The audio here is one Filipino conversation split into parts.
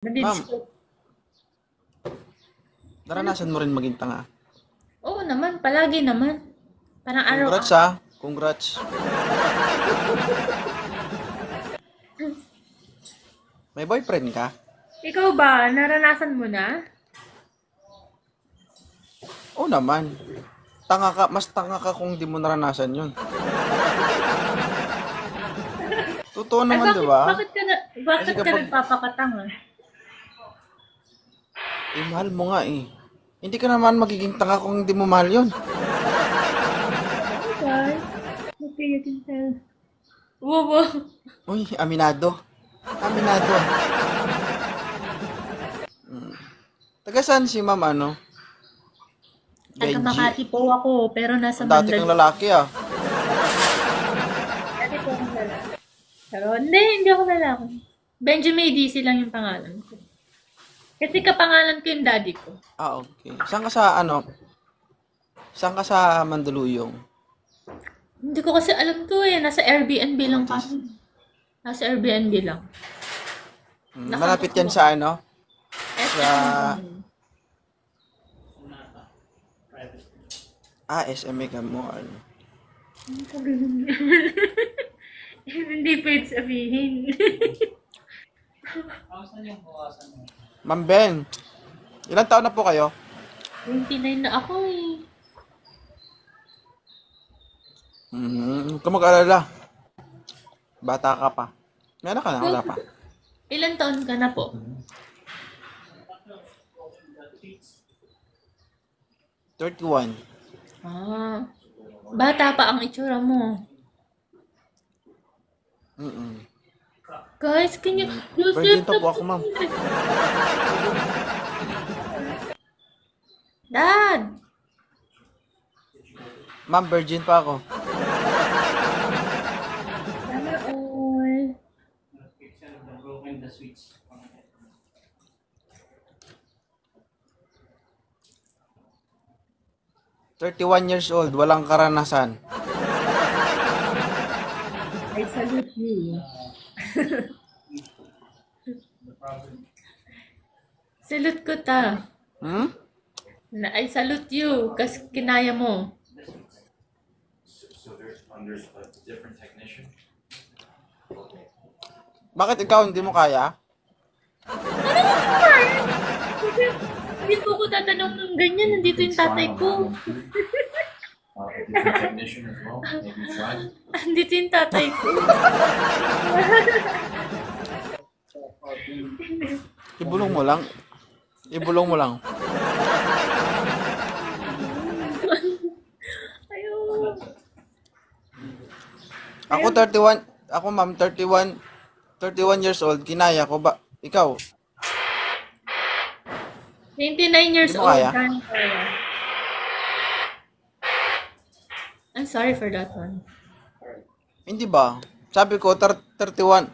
Ma'am, Nandidisco. Ano po? naranasan mo rin maging tanga. Oo naman, palagi naman. Parang Congrats araw-araw. ah. Congrats. May boyfriend ka? Ikaw ba, naranasan mo na? Oo naman. Tanga ka, mas tanga ka kung di mo naranasan yun. Totoo Ay, naman, di bakit, ba? bakit ka, Kasi bakit ka kapag, nagpapakatanga? mahal mo nga eh. Hindi ka naman magiging tanga kung hindi mo mahal yun. Okay. Okay, you can tell. Wow, wow. Uy, aminado. Aminado. Taga saan si ma'am ano? Taga Benji. Makati po ako, pero nasa Ang dati kang Mandaluyong. lalaki ah. Dati po akong lalaki. Pero hindi ako lalaki. Benjamin DC lang yung pangalan ko. Kasi kapangalan ko yung daddy ko. Ah, okay. Saan ka sa ano? Saan ka sa Mandaluyong? Hindi ko kasi alam to eh. Nasa Airbnb lang Matis. kami. Nasa Airbnb lang. Malapit yan Nakabook sa ano? Sa... SM. SM Mega Mall. Hindi pwede sabihin. Ma'am Ben, ilang taon na po kayo? 29 na ako eh. Huwag ka mag-alala. Bata ka pa. May anak ka na? Wala pa. Ilan taon ka na po? 31. Ah, bata pa ang itsura mo. Mm-mm. Guys, can you... Virgin Joseph, pa po ako, ma'am. Dad! Ma'am, virgin pa ako. Sana all. 31 years old, walang karanasan. I salute you. Salute ko ta. Hmm? I salute you kasi kinaya mo. So there's a different technician. Bakit ikaw hindi mo kaya? Hindi po ko tatanong ng ganyan. Nandito yung tatay ko. A different technician as well. Maybe try. Nandito yung tatay ko. Ibulong mo lang. Ibulong mo lang. Ayun. Ako 31, ako ma'am 31 years old, kinaya ko ba? Ikaw, 29 years Hindi mo old. kaya? Kaya. I'm sorry for that one. hindi ba? Sabi ko 31.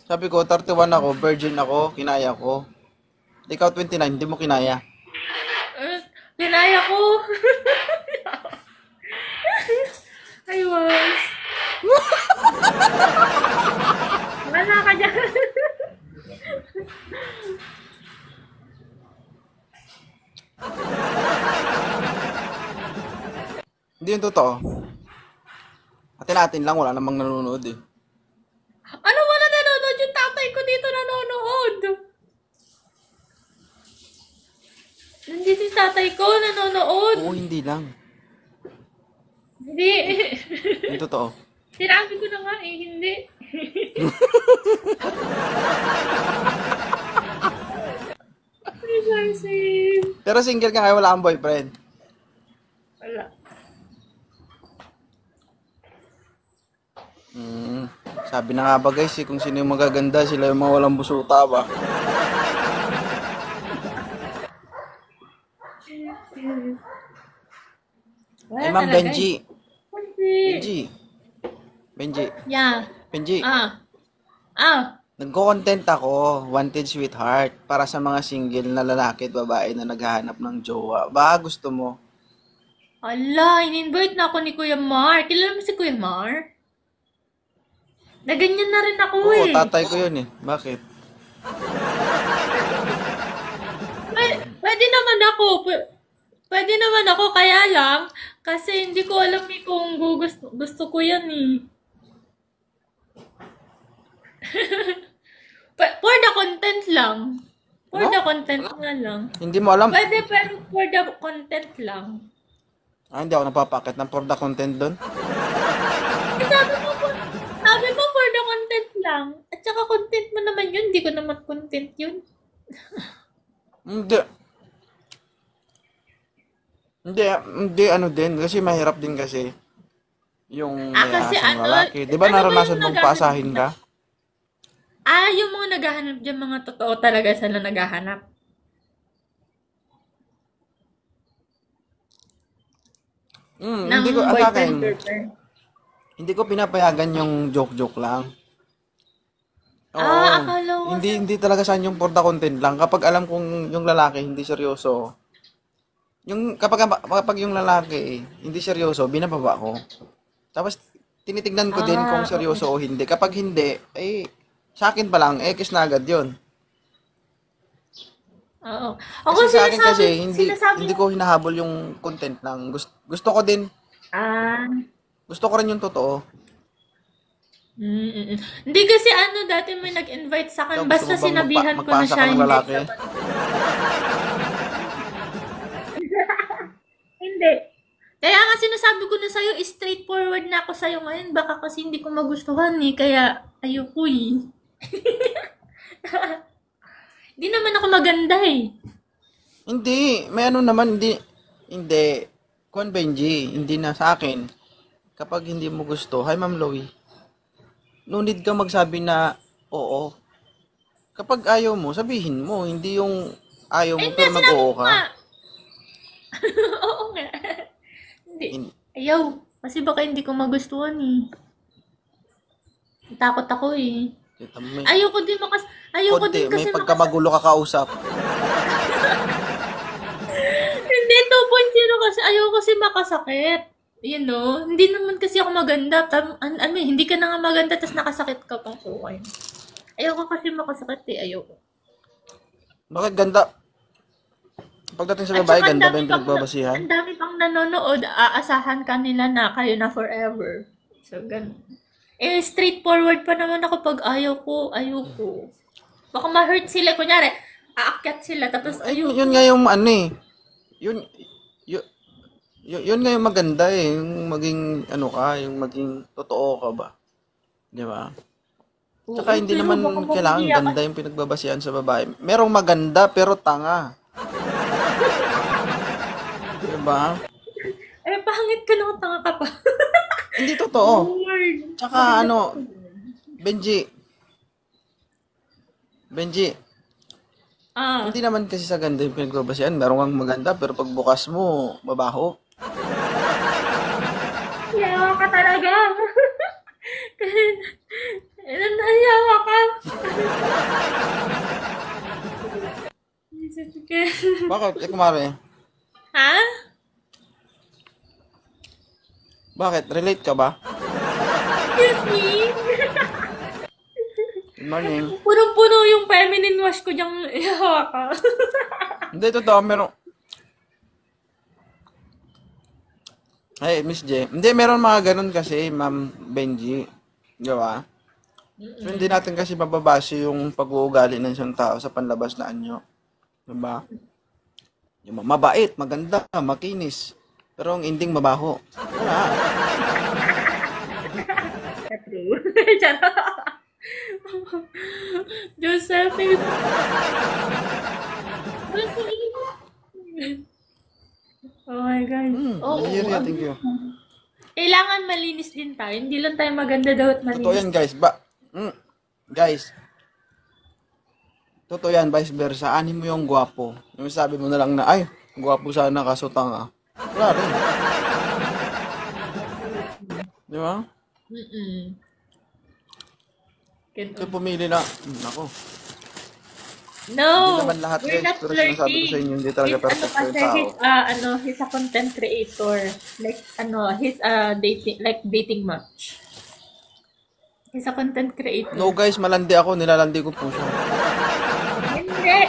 Sabi ko 31 ako, virgin ako, kinaya ko. Ikaw 29, hindi mo kinaya. Kinaya ko. I was. Wala ka dyan. Hindi yung totoo. Atin-atin lang, wala namang nanonood eh. Ano wala nanonood? Yung tatay ko dito nanonood. Nandito yung tatay ko nanonood. Oo, hindi lang. Hindi. Yung totoo. Sinabi ko na nga eh, hindi. Reversing. Pero single ka ngayon, wala kang boyfriend. Wala. Sabi na nga ba guys, eh, kung sino yung magaganda, sila yung mga walang busuta ba? Wala Eh ma'am talaga Benji. eh. Hindi. Benji. Benji. Yeah. Benji. Ah. Ah. Nagko-content ako, wanted sweetheart, para sa mga single na lalaki at babae na naghahanap ng jowa. Baka gusto mo. Ala, in-invite na ako ni Kuya Mar. Kilala mo si Kuya Mar? Na ganyan na rin ako Oo, eh. tatay ko yun eh. Bakit? naman ako, kaya lang, kasi hindi ko alam eh kung gusto ko yan eh. For the content lang. For Ano? the content nga lang. Hindi mo alam. Pwede, pero for the content lang. Hindi ako napapakit ng for the content doon. Sabi mo for the content lang. At saka content mo naman yun, hindi ko naman content yun. Hindi. Hindi ano din. Kasi mahirap din kasi. Yung may kasi asang ano, lalaki. Di ba ano ba naranasan yung mong naghahanap paasahin ka? Yung mga naghahanap dyan, mga totoo talaga sila naghahanap. Ng Hindi ko, sa akin, boyfriend, girlfriend. hindi ko pinapayagan yung joke-joke lang. Oo. Akala ko Hindi talaga saan yung for the content lang. Kapag alam kong yung lalaki hindi seryoso, kapag yung lalaki hindi seryoso, binababa ko. Tapos tinitignan ko din kung seryoso o hindi. Kapag hindi, sa akin pa lang, kiss na agad yun. Oo. Ako Kasi sa akin kasi, sinasabi hindi ko hinahabol yung content lang. Gusto ko din, Ah, gusto ko rin yung totoo. Hindi kasi dati may nag-invite sa akin, Ikaw, basta gusto mo bang sinabihan ko na magpasa siya, ka ng hindi lalaki? siya. Hindi. Kaya nga sinasabi ko na sa'yo, straightforward na ako sa'yo ngayon, baka kasi hindi ko magustuhan eh, kaya ayoko eh. Hindi naman ako maganda eh. Hindi, may ano naman, hindi. Kwan Benji, hindi na sa akin. Kapag hindi mo gusto, hi Ma'am Loie, no need ka magsabi na oo. Kapag ayaw mo, sabihin mo, hindi yung ayaw mo pero nag-oo ka. Oo nga. Hindi. Ayaw. Kasi baka hindi ko magustuhan eh. Takot ako eh. Kita mo, Ayoko din ayoko konti, din kasi may pagkamagulo ka kausap. Hindi, 2.0 kasi ayoko kasi makasakit. You know, hindi naman kasi ako maganda. Hindi ka na nga maganda tapos nakasakit ka pa. So, ayoko kasi makasakit eh. Ayoko. Bakit ganda? Pagdating sa At babae, saka ganda ba yung pinagbabasihan? ang dami pang nanonood, aasahan ka nila na kayo na forever. So, ganun. Straightforward pa naman ako pag ayoko. Baka ma-hurt sila. Kunyari, aakyat sila, tapos Yun nga yung ano eh. Yun nga yung maganda eh. Yung maging ano ka, yung maging totoo ka ba? Di ba? Tsaka hindi naman kailangan ganda yung pinagbabasihan sa babae. Merong maganda pero tanga. Di ba? Pangit ka lang, tanga ka pa. Hindi totoo. Lord. Tsaka ano, Benji, hindi naman kasi sa ganda yung pinagbabasihan. Meron kang maganda pero pagbukas mo, mabaho. Yawa ka talaga. Nayawa ka. Bakit? Kumari. Ha? Bakit? Relate ka ba? Excuse me? Good morning. Punong-puno yung feminine wash ko diyang yawa ka. Hindi, totoo. Meron. Hey, Miss J. Hindi, meron mga ganun kasi, Ma'am Benji. Di ba? So, hindi natin kasi mababase yung pag-uugali ng isang tao sa panlabas na anyo. Di ba? Yung mabait, maganda, makinis. Pero ang ending mabaho. Wala. True. Joseph, oh my God. Nigeria, thank you. Kailangan malinis din tayo. Hindi lang tayo maganda daw at Totoo malinis. yan, guys. Guys. Totoo yan, vice versa. Anin mo yung gwapo. Yung sabi mo na lang na, ay, gwapo sana kaso tanga. Wala rin. Di ba? Ganun. So, pumili na. Ako. No, Hindi naman lahat, we're guys, not pero sinasabi ko flirting. sa inyo, hindi talaga perfect yung tao. He's a content creator. Like, he's dating match. He's a content creator. No guys, malandi ako. Nilalandi ko po siya. Hindi.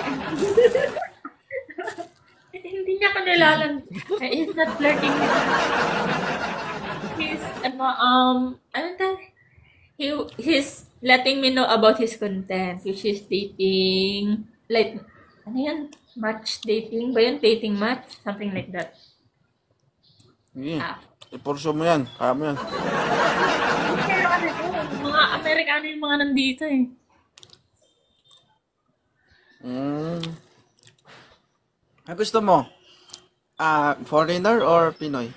Hindi niya ka nilalandi. He's not flirting with me. He's, he's letting me know about his content, which is dating, like, ano yan? Match dating ba yun? Dating match? Something like that. Sige. Ah. Ipurso mo yan. Kaya mo yan. Pero ano yun? Mga Amerikano yung mga nandito eh. Ang gusto mo? Foreigner or Pinoy?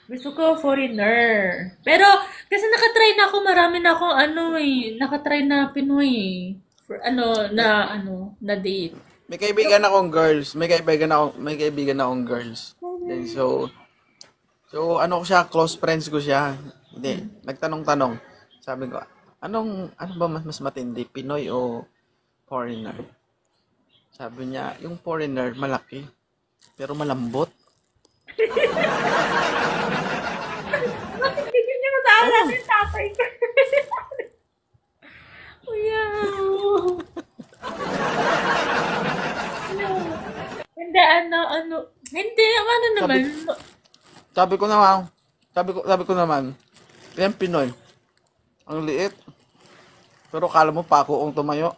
Gusto ko foreigner. Pero, kasi nakatry na ako, marami na akong nakatry na Pinoy eh. For, na date. May kaibigan akong girls. May kaibigan akong girls. Then, so ano ko siya, close friends ko siya. Hindi, nagtanong-tanong. Sabi ko, ano ba mas matindi, Pinoy o foreigner? Sabi niya, yung foreigner malaki, pero malambot. Bakit hindi niya masaalan yung tatay ko? Kuya. Hindi, hindi, naman. Sabi ko naman, yan Pinoy. Ang liit. Pero kala mo pa ako ang tumayo.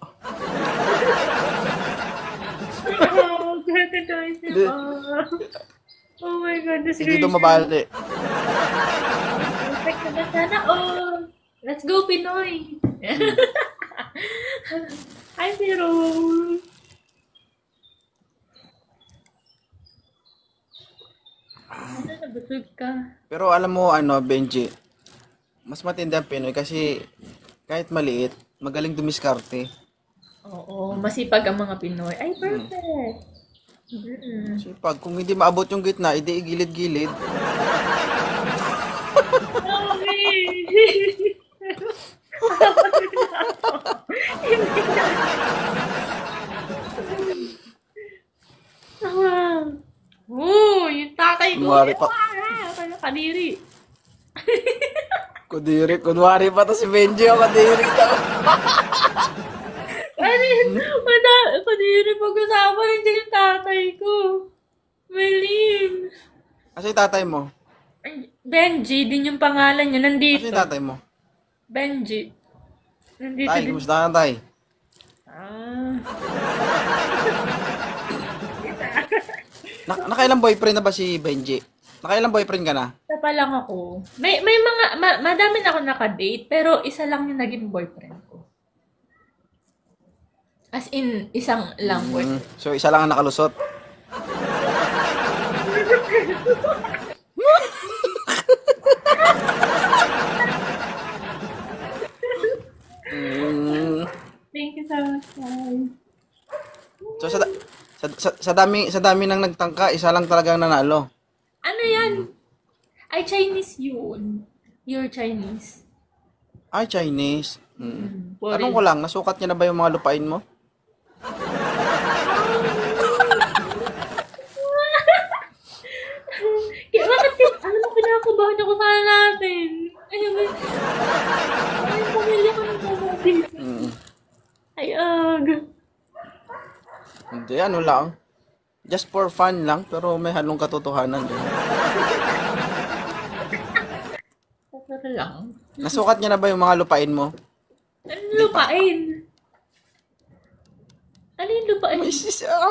Oh, grabe guys. Oh my God, this Hindi ito mabali. Perfect na ba sana? Oh, let's go Pinoy. Hi, Zero. Ano, nabusog ka? Pero alam mo, Benji, mas matindi ang Pinoy kasi kahit maliit, magaling dumiskarte. Oo, masipag ang mga Pinoy. Ay, perfect. Mm-mm. Kasi kung hindi maabot yung gitna, edi igilid-gilid. Yung tatay ko. Kunwari pa. Kadiri. Kunwari pa to si Benji o kadiri daw. Kadiri pag-usapan, hindi yung tatay ko. Malim. Kasi tatay mo? Benji, din yung pangalan niya. Nandito. Kasi tatay mo? Benji. Nandito Tay, din. kumusta ka tay? Nakailang boyfriend na ba si Benji? Nakailang boyfriend ka na? Isa pa lang ako. May mga, madami na ako nakadate, pero isa lang yung naging boyfriend ko. As in, isang lang boyfriend. So, isa lang ang nakalusot. Thank you so much, guys. So, sa dami nang nagtangka, isa lang talagang nanalo. Ano yan? Ay, Chinese yun. You're Chinese. Ay, Chinese. Foreign. Tanong ko lang, nasukat niya na ba yung mga lupain mo? Kaya bakit, alam mo, kinakabahan ako sana natin. Ayun, ay, pamilya ko ng pamilya. Ay, Hindi, ano lang. Just for fun lang, pero may halong katotohanan din. Pero lang. Nasukat niya na ba yung mga lupain mo? Ano lupain? Ano yung lupain?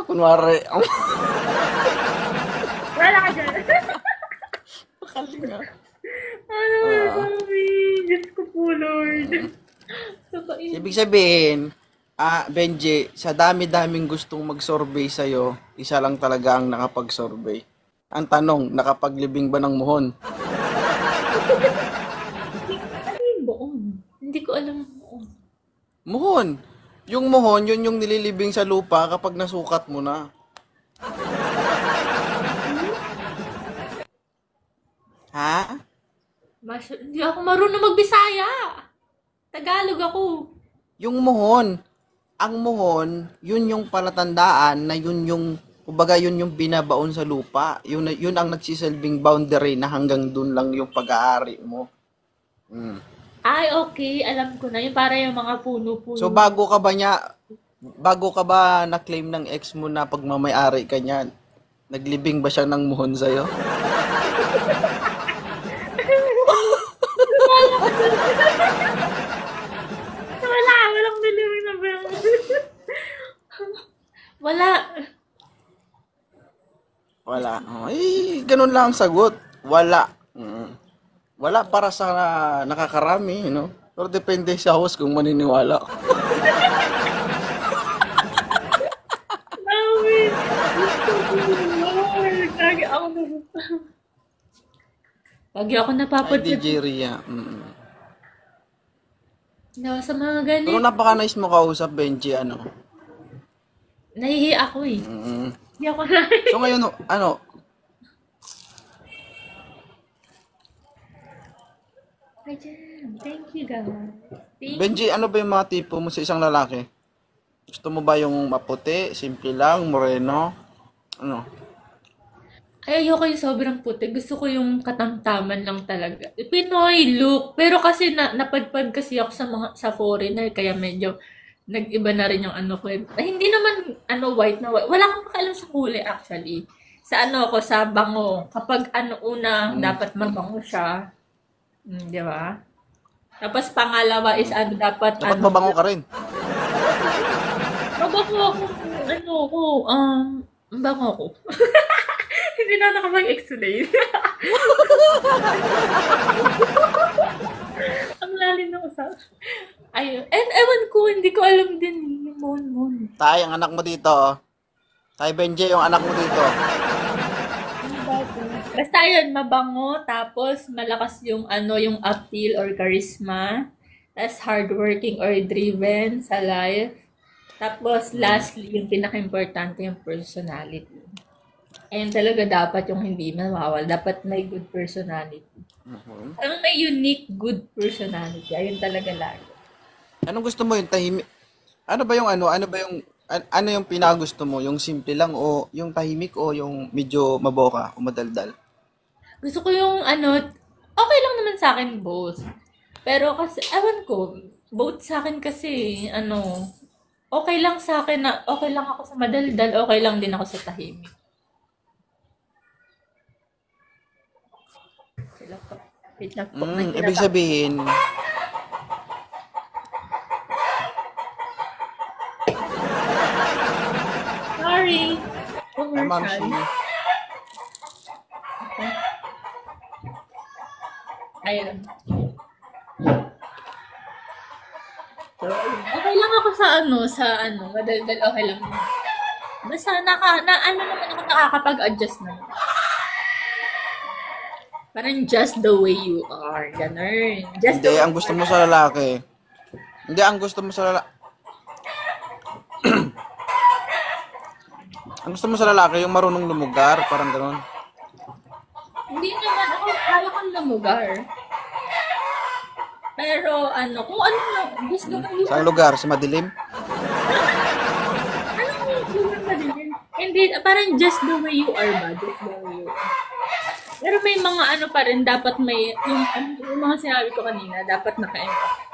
Kunwari. Wala ka dyan. Makalinga. Ano, mami? Diyos ko po, Lord. Lupain. Ibig sabihin, Benji, sa dami-daming gustong mag-survey sa'yo, isa lang talaga ang nakapag-survey. Ang tanong, nakapaglibing ba ng muhon? Ano yung buon? Hindi ko alam ang buon. Muhon! Yung muhon, yun yung nililibing sa lupa kapag nasukat mo na. Ha? Hindi ako marunong magbisaya. Tagalog ako. Yung muhon, ang muhon, yun yung palatandaan na yun yung, kumbaga yun yung binabaon sa lupa. Yun ang nagsisilbing boundary na hanggang dun lang yung pag-aari mo. Ay, okay. Alam ko na. Yung para yung mga puno-puno. So bago ka ba na-claim ng ex mo na pagmamay-ari ka niyan, Naglibing ba siya ng muhon sa'yo? Walang niliwin na ba? Wala. Wala. Ganun lang ang sagot. Wala. Wala para sa nakakarami, you know? Pero depende sa host kung maniniwala. Namin. Lagi ako Lagi ako Ay, napapagod. DJ Ria. Sa mga ganit. Pero napaka-nice mo kausap, Benji, ano? Nahihi ako eh. Hindi ako na. So ngayon, ano? Ayan. Thank you, guys. Thank Benji, ano ba yung mga tipo mo sa isang lalaki? Gusto mo ba yung maputi, simple lang, moreno? Ano? Ay, ayoko yung sobrang puti. Gusto ko yung katamtaman lang talaga. Pinoy look. Pero kasi napadpad kasi ako sa foreigner. Kaya medyo nag-iba na rin yung ano ko. Ay, hindi naman white na white. Wala akong pakialam sa kulay actually. Sa sa bango. Kapag una, dapat mabango siya. Di ba? Tapos pangalawa is dapat Dapat mabango ka rin. mabango ako. Bango ako. Hindi na nakapag-explain. Ang lalim ng usap. Ayun. And ewan ko, hindi ko alam din yung mon. Tay, ang anak mo dito. Oh. Tay Benji, yung anak mo dito. Basta yun, mabango, tapos malakas yung yung appeal or charisma. Tapos hardworking or driven sa life. Tapos lastly, yung pinaka-importante yung personality. And talaga dapat yung hindi mawawala. Dapat may good personality. May unique good personality. Ayun talaga lagi. Anong gusto mo yung tahimik? Ano ba yung ano yung pinagusto mo? Yung simple lang o yung tahimik o yung medyo maboka o madaldal? Gusto ko yung okay lang naman sa akin both. Pero kasi, ewan ko, both sa akin kasi, okay lang sa akin na, okay lang ako sa madaldal, okay lang din ako sa tahimik. Wait lang po. Ibig sabihin, Sorry. ma'am, Ayun. So, okay lang ako sa madaldal, okay lang. Basta naman ako nakakapag-adjust na. Parang just the way you are. Ganun. Just hindi, ang gusto mo sa lalaki. Hindi, ang gusto mo sa lalaki. Ang gusto mo sa lalaki, yung marunong lumugar, parang gano'n. Hindi naman ako kaya kang lumugar. Pero kung ano lang, gusto ko Sa lugar, sa madilim. lugar ba din? Hindi, parang just the way you are ba? Just the way you are. Pero may mga pa rin, dapat may, yung mga sinabi ko kanina, dapat naka-empathy.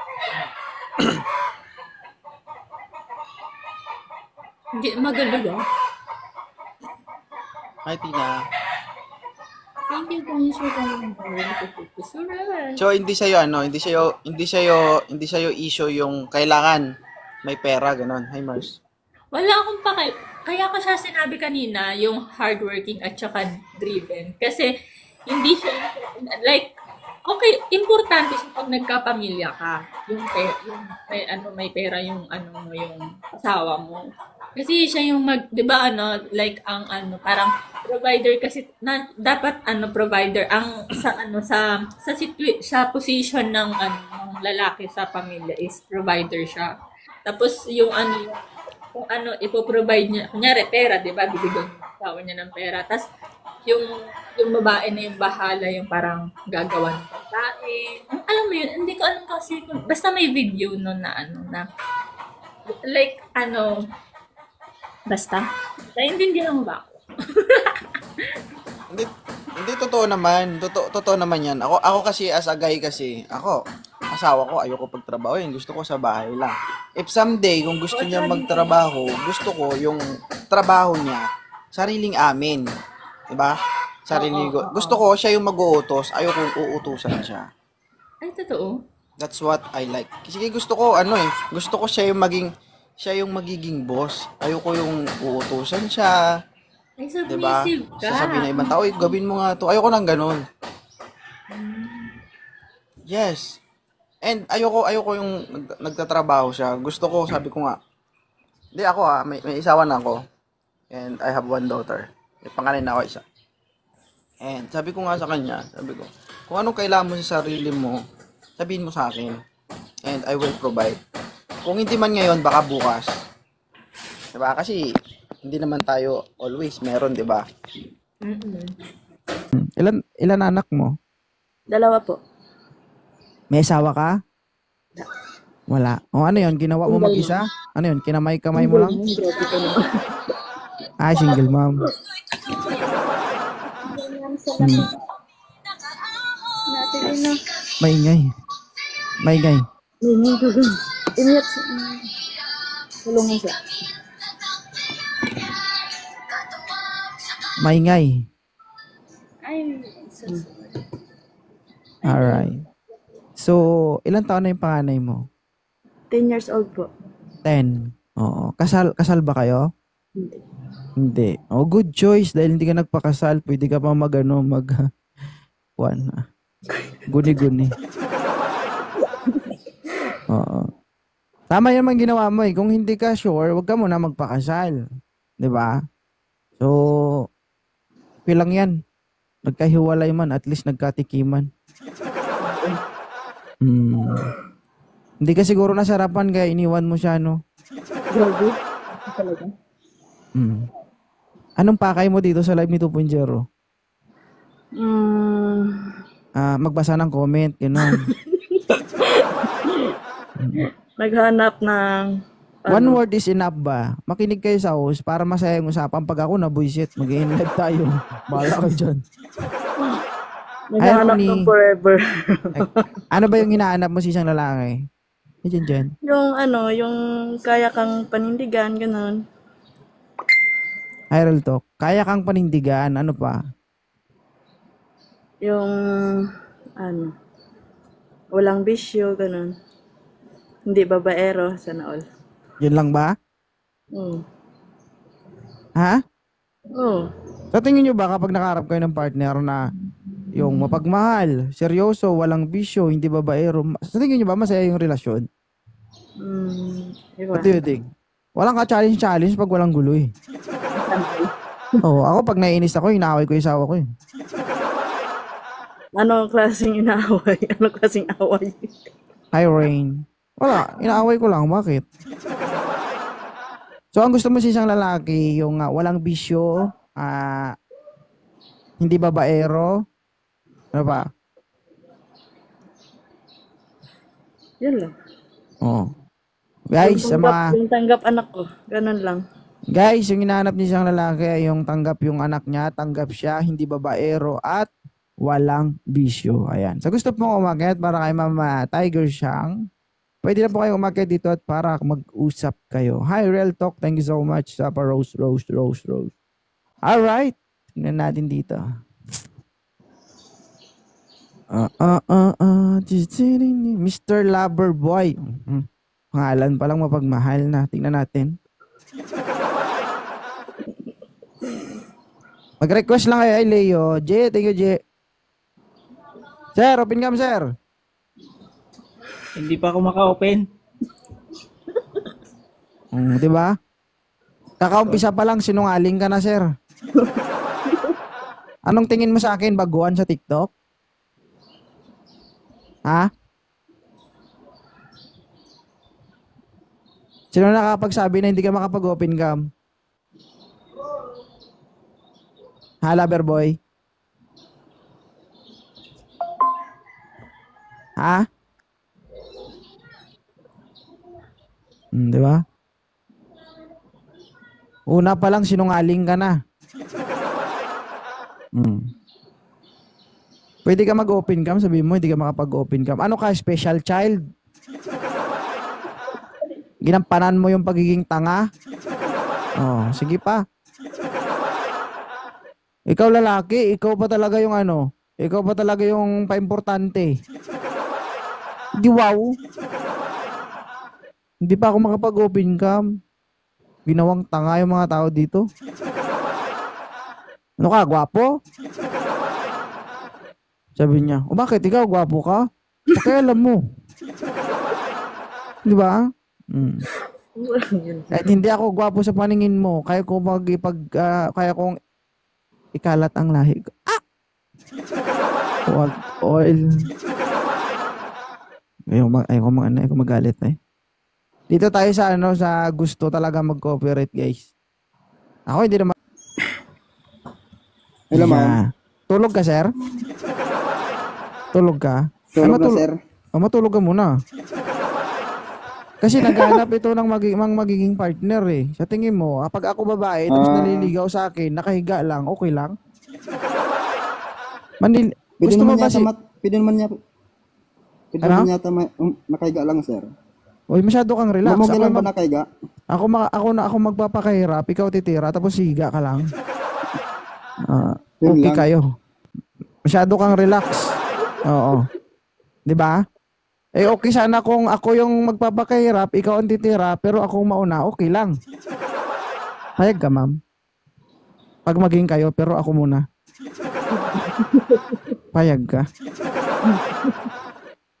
Hindi, maganda ba? Hi, Tina. Thank you guys for coming. So, hindi sa'yo issue yung kailangan may pera, gano'n. Hi, Mars. Wala akong kaya ko siya sinabi kanina, yung hardworking at saka driven. Kasi, hindi siya, okay, importante siya pag nagkapamilya ka. May pera yung asawa mo. Kasi siya yung di ba parang provider kasi dapat provider ang sa position ng lalaki sa pamilya is provider siya. Tapos yung kung ipo-provide niya, kunyari pera, 'di ba? Bibigyan ng asawa niya ng pera. Tapos yung babae na yung bahala yung parang gagawa ng pagkain. Alam mo yun, hindi ko alam kasi basta may video no na basta. Naiintindihan mo ba ako? Hindi totoo naman. Totoo naman 'yan. Ako kasi as a guy kasi, asawa ko ayoko pagtrabaho, gusto ko sa bahay lang. If someday kung gusto niya magtrabaho, gusto ko yung trabaho niya sariling amin. 'Di ba? Sariling gusto ko siya yung mag-uutos, ayoko uutusan siya. Ay, totoo. That's what I like. Kasi gusto ko gusto ko siya yung magiging boss. Ayoko yung uutusan siya, Ay, 'di ba? submissive ka. Sasabihin ng ibang tao, gawin mo nga 'to. Ayoko nang ganun. Yes. And ayoko yung nagtatrabaho siya. Gusto ko, sabi ko nga, hindi ako may isawan ako. And I have one daughter. May pangalan na ako isa. And sabi ko nga sa kanya, sabi ko, kung anong kailangan mo sa sarili mo, sabihin mo sa akin. And I will provide. Kung hindi man ngayon, baka bukas. Diba? Kasi, hindi naman tayo always meron, diba? Ilan anak mo? 2 po. May asawa ka? Wala. O ano yun? Ginawa mo mag-isa? Ano yun? Kinamay-kamay mo lang? Single mom. Maingay. Imiyat. Tulungan siya. Maingay. Ay, Alright. So, ilang taon na yung panganay mo? 10 years old po. 10. Oo. Kasal ba kayo? Hindi. Hindi. Oh, good choice. Dahil hindi ka nagpakasal, pwede ka pa guni-guni. Oo. Tama yan man ginawa mo eh. Kung hindi ka sure, wag ka muna magpakasal. 'Di ba? So, pilang yan. Nagkahiwalay man, at least nagkatikiman. Hindi ka siguro nasarapan kaya iniwan mo siya, no? Grabe. Talaga. Anong pakay mo dito sa live ni 2.0? Magbasa ng comment, gano'n. Naghanap ng... One word is enough ba? Makinig kayo sa host para masaya yung usapan. Pag ako nabuisit, mag-i-live tayo. Bahala ka dyan. Naghanap ng forever. Ano ba yung hinahanap mo sa isang lalaki? Dyan. yung kaya kang panindigan, ganun. Hi, real talk. Kaya kang panindigan. Ano pa? Yung, walang bisyo, ganun. Hindi babaero, sana all. Yun lang ba? Oo. Ha? Oo. Sa tingin nyo ba kapag nakaharap kayo ng partner na yung mapagmahal, seryoso, walang bisyo, hindi babaero, sa tingin nyo ba masaya yung relasyon? Diba? What do you think? Walang ka-challenge pag walang gulo eh. Oo, ako pag naiinis ako, inaaway ko yung asawa ko eh. Anong klaseng inaaway? Anong klaseng away? Hi, Rain. Wala, inaaway ko lang. Bakit? So, ang gusto mo sa isang lalaki, yung walang bisyo, hindi babaero, ano ba? Yun lang. Oo. Guys, Yung tanggap anak ko, ganun lang. Guys, yung hinahanap niya isang lalaki ay yung tanggap yung anak niya, tanggap siya, hindi babaero, at walang bisyo. Ayan. So, gusto po umakyat para kay Mama Tiger Shang. Pwede na po kayo umakyat dito at para mag-usap kayo. Hi, Real Talk. Thank you so much. Sapa Rose. Alright. Tingnan natin dito. Mr. Loverboy. Pangalan pa lang mapagmahal na. Tingnan natin. Mag-request lang kayo ay Leo. J, thank you, J. Sir, open cam, sir. Hindi pa ako maka-open. Di ba? Kakaumpisa pa lang, sinungaling ka na, sir. Anong tingin mo sa akin? Baguhan sa TikTok? Ha? Sino nakapagsabi na hindi ka makapag-open cam? Ha, Loverboy? Ha? Di ba? Una pa lang sinungaling ka na. Pwede ka mag-open cam, sabihin mo hindi ka makapag-open cam. Ano ka, special child? Ginampanan mo yung pagiging tanga? Oh, sige pa. Ikaw lalaki, ikaw pa talaga yung ano, ikaw pa talaga yung paimportante. Di wow. Hindi pa ako makapag-open cam. Ginawang tanga yung mga tao dito. Ano ka, gwapo? Sabi niya, o bakit ikaw, gwapo ka? Pakialam mo. Di ba? Mm. Kahit hindi ako gwapo sa paningin mo, kaya kong ikalat ang lahi ko. Ah! Wag oil. Ayaw ko magalit eh. Dito tayo sa sa gusto talaga mag-cooperate, guys. Ako hindi naman. Hello, ma'am. Yeah. Tulog ka, sir? Tulog ka? Tulog na, sir. Matulog ka muna. Kasi naghahanap ito ng magiging partner eh. Sa tingin mo, pag ako babae, tapos naliligaw sa akin, nakahiga lang, okay lang? Gusto mo ba Pwede naman yata nakahiga lang, sir. Uy, masyado kang relax. Mamugin lang ba nakahiga? Ako magpapakahirap, ikaw titira, tapos higa ka lang. Yun Okay lang. kayo. Masyado kang relax. Oo. 'Di ba? Eh okay sana kung ako yung magpapakahirap, ikaw ang titira, pero ako mauna, okay lang. Hayag ka, ma'am. Pag maging kayo, pero ako muna. Payag ka.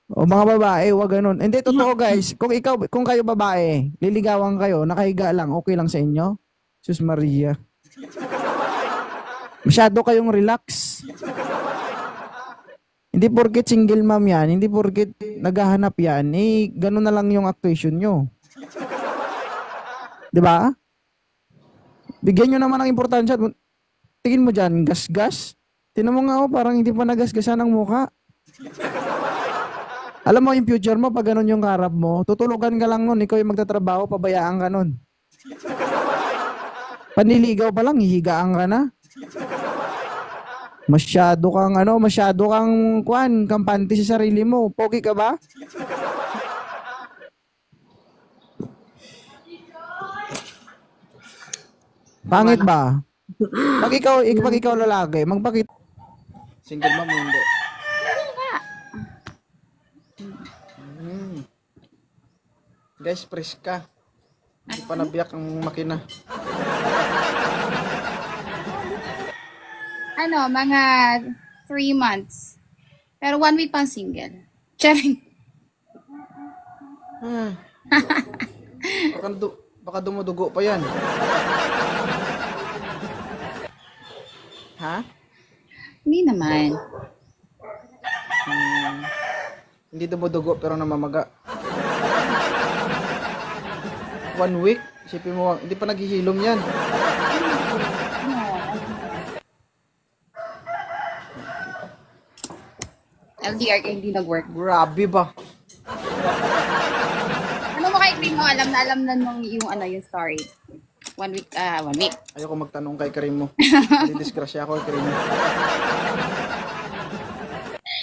O mga babae, wag ganun. Hindi, totoo guys. Kung kayo babae, liligawan kayo, nakahiga lang, okay lang sa inyo? Sus Maria. Masyado kayong relax. Hindi porket single mom yan, hindi porket naghahanap yan, eh, ganun na lang yung actuation nyo. Diba? Bigyan nyo naman ng importansya. Tingin mo dyan, gas-gas. Tinan mo nga parang hindi pa nagasgasan ang mukha. Alam mo yung future mo, pag ganun yung karap mo, tutulugan ka lang nun, ikaw yung magtatrabaho, pabayaan ka nun. Paniligaw pa lang, hihigaan ka na. Masyado kang kampante sa sarili mo. Pogi ka ba? Pangit ba? Pag ikaw lalaki, magpakita. Single mom hindi. Guys, press ka. Hindi pa nabiyak ang makina. Mga 3 months. Pero 1 week pang single. Charing. Baka dumudugo pa yan. Ha? Hindi naman. Hindi dumudugo pero namamaga. 1 week? Isipin mo, hindi pa naghihilom yan. LDR ka hindi nag-work. Grabe ba? Ano mo kay Cream mo? Alam na nung yung story. 1 week, 1 week. Ayoko magtanong kay Karim mo. Didisgrasya ako kay Karim mo.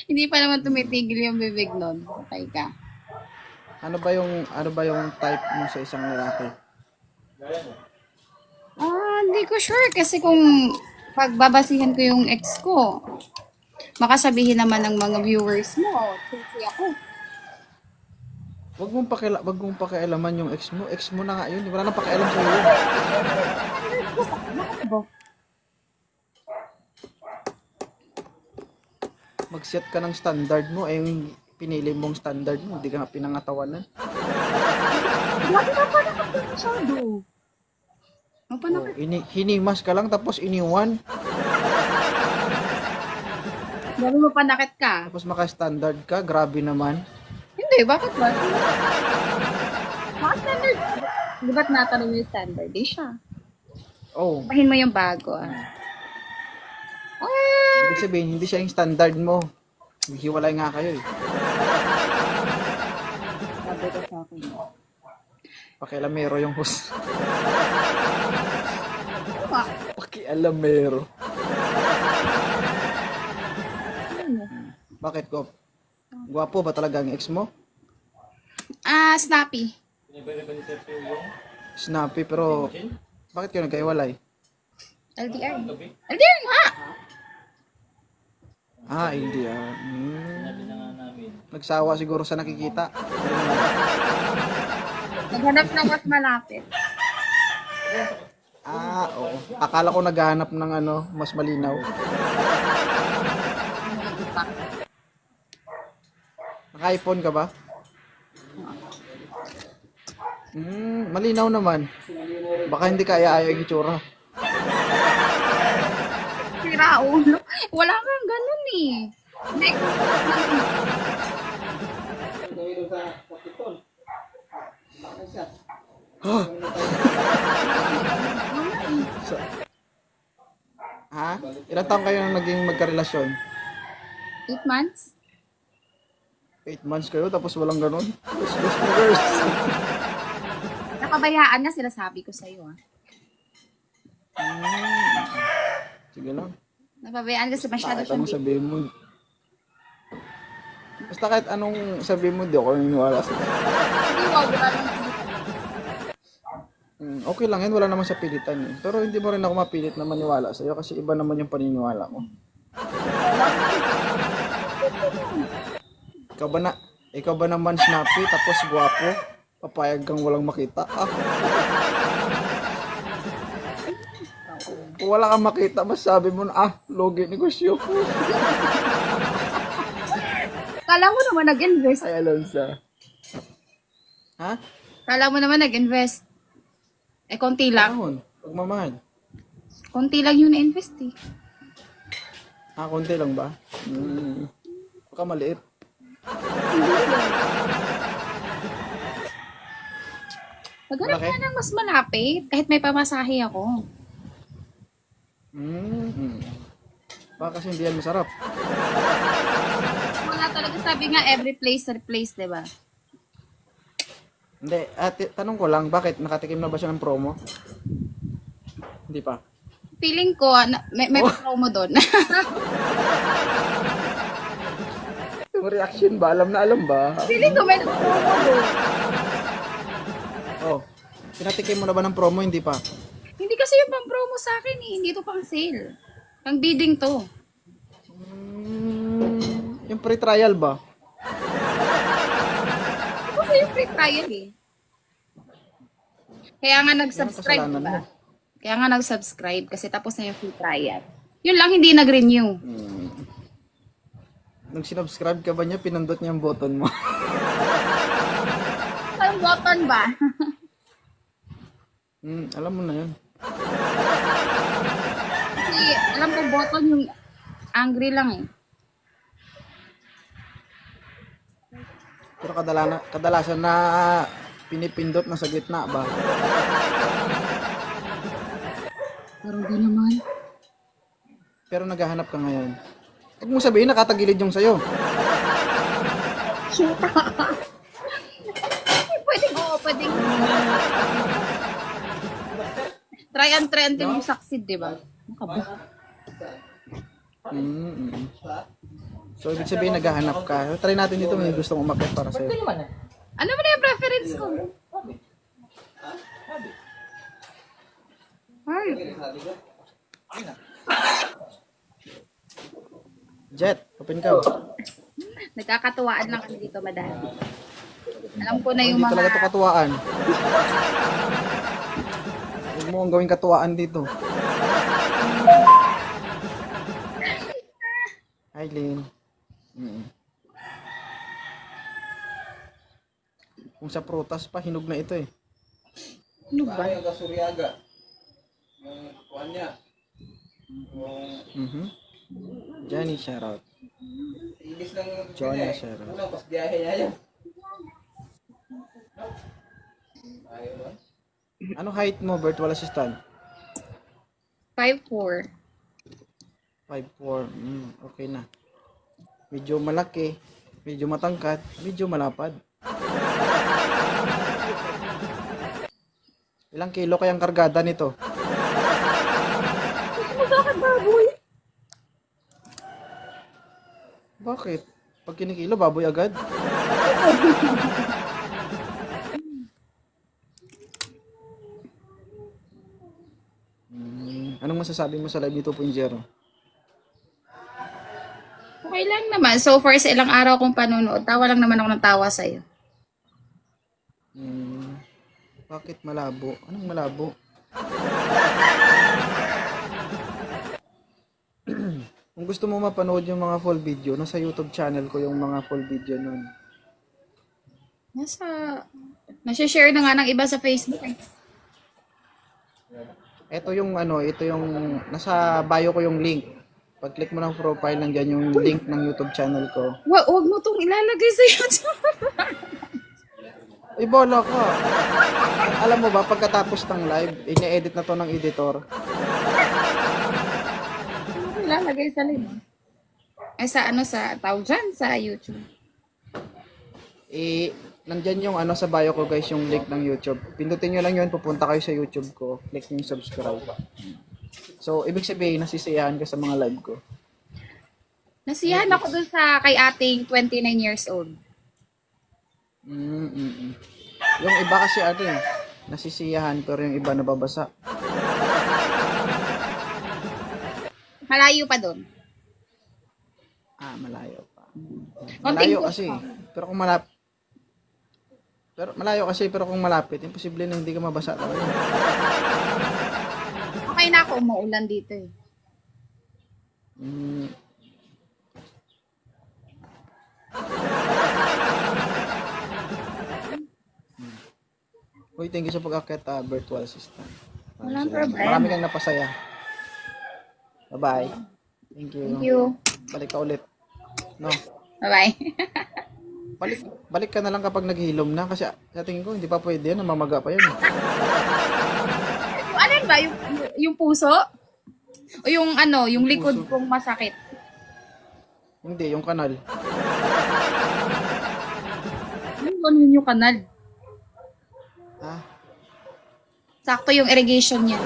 Hindi pa naman tumitigil yung bibig nun. Okay ka. Ano ba yung type mo sa isang lalaki? Hindi ko sure kasi kung pagbabasihan ko yung ex ko, makasabihin naman ng mga viewers mo, sexy ako. Wag mong pakialaman yung ex mo. Ex mo na nga yun. Wala nang pakialam sa iyo. Mag-set ka ng standard mo. Eh, yung pinili mong standard mo, hindi ka nga pinangatawanan. Lagi ka pa nakapagpasyado. Hinimas ka lang tapos iniwan. Dami mo panakit ka. Tapos maka-standard ka. Grabe naman. Hindi, bakit ba? Mga standard. Di ba't natanong mo yung standard? Di siya. Oh, Bahin mo yung bago. ibig sabihin, hindi siya yung standard mo. Hiwalay nga kayo eh. Sabi ko sa akin. Pakialamero yung host. Ano? Pakialamero. Bakit ko? Gwapo ba talaga ang ex mo? Snappy. Snappy pero bakit kayo nagkaiwalay? LDR. LDR nga! Hindi Sabi na nga namin. Nagsawa siguro sa nakikita. Naghanap ng mas malapit. Oo. Akala ko naghahanap ng mas malinaw. Naka-iPhone ka ba? Malinaw naman. Baka hindi ka ayaw yung itsura. Sira ulo. Wala kang ganun eh. Hindi. Ilang taon kayo nang naging magkarelasyon? 8 months? 8 months kayo tapos walang ganun? Girls. Nakabayaan nga sila sabi ko sa'yo ah. Sige lang. Napabayaan kasi masyado Kahit siyang anong sabihin mo. Basta kahit anong sabihin mo, di ako naniniwala sa'yo. Hindi, wag wala lang. Okay lang yan, wala naman sa pilitan eh. Pero hindi mo rin ako mapilit na maniwala sa'yo kasi iba naman yung paniniwala mo. Ikaw ba naman snappy tapos gwapo? Papayag kang walang makita? Kung wala kang makita, mas sabi mo na, logi negosyo. Kala mo naman nag-invest. Ay, Alonza. Ha? Kala mo naman nag-invest. Eh, konti lang. Panahon, pagmamahal. Konti lang yung na-invest eh. Konti lang ba? Baka maliit. Maghanap Malaki? ka ng mas malapit. Kahit may pamasahe ako. Baka kasi hindi yan masarap. Wala talaga sabi nga every place a place, diba? Hindi, tanong ko lang, bakit? Nakatikim na ba siya ng promo? Hindi pa. Feeling ko, may promo doon. Yung reaction ba? Alam na alam ba? Feeling ko may promo doon. Pinatikim mo na ba ng promo? Hindi pa. Hindi kasi yung pang promo sa akin eh. Hindi to pang sale. Pang bidding to. Yung free trial ba? Kasi yung free trial eh. Kaya nga nag-subscribe, Kasalanan diba? mo. Kaya nga nag-subscribe kasi tapos na yung free trial. Yun lang, hindi nag-renew. Nung sinubscribe ka ba niya, pinindot niya yung button mo. Anong button ba? Alam mo na yun. Kasi alam ko button yung angry lang eh. Pero kadalasan na pinipindot na sa gitna ba? Pero di naman. Pero naghahanap ka ngayon. Huwag mo sabihin nakatagilid yung sayo. Pwedeng oo, pwedeng. Try and try until you succeed, di ba? Makaba. So, ibig sabihin naghahanap ka. Try natin dito may gustong umakyat para sa'yo. Ano ba na yung preference ko? Ay, Jet, open ka. nagkakatuwaan lang kami dito, madami. Alam ko na yung Hindi talaga ito mga... katuwaan. Huwag mo ang gawing katuwaan dito. Hi, Lynn. Kung sa prutas pa, hinog na ito eh. Ano ba? Yung kasuryaga. Yung kuhan niya. Johnny, shoutout. Ilis lang yung Johnny, shoutout. Unang pas biyahe niya yan. Ayaw ba? Ano height mo, Bert? Wala si Stan. 5'4". 5'4". Okay na. Medyo malaki, medyo matangkat, medyo malapad. Ilang kilo kayang kargada nito? Bakit? Pag kinikilo, baboy agad? Anong masasabi mo sa live ni 2.0? Okay lang naman. So far sa ilang araw kong panunood, tawa lang naman ako ng tawa sa'yo. Bakit malabo? Anong malabo? Kung gusto mo mapanood yung mga full video, nasa YouTube channel ko yung mga full video nun. Nasi-share na nga ng iba sa Facebook eh. Ito yung nasa bio ko yung link. Pag-click mo ng profile, nandiyan yung link ng YouTube channel ko. Huwag mo tong ilalagay sa YouTube. Ay, bola ka. Alam mo ba, pagkatapos ng live, ine-edit na to ng editor. Ilalagay sa link. Sa tawag dyan, sa YouTube. Nandyan yung sa bio ko guys, yung link ng YouTube. Pindutin nyo lang yun, pupunta kayo sa YouTube ko. Click nyo yung subscribe. So, ibig sabihin, nasisiyahan ka sa mga live ko. Nasiyahan ako dun sa kay ating 29 years old. Yung iba kasi nasisiyahan pero yung iba nababasa. Malayo pa dun. Malayo pa. Konting Malayo push kasi. pa. Pero kung malapit. Pero kung malapit, imposible na hindi ka mabasa talaga. Okay na ako, umuulan dito eh. Uy, thank you sa pag-akit, virtual assistant. Walang Salamat. problema. Marami kang napasaya. Bye-bye. Thank you. Thank you. Balik ka ulit. No. Bye-bye. Balik ka na lang kapag naghilom na kasi sa tingin ko hindi pa pwede yan, mamaga pa yun. Ano yun ba? Yung puso? O yung yung likod puso. kong masakit? Hindi, yung kanal. Ano yun yung kanal? Sakto yung irrigation niya.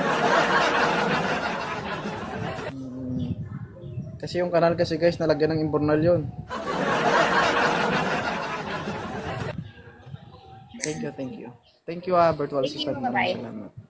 Kasi yung kanal kasi guys, nalagyan ng imbornal yun. Thank you. Thank you, virtual Thank you, assistant. bye-bye. Maraming salamat.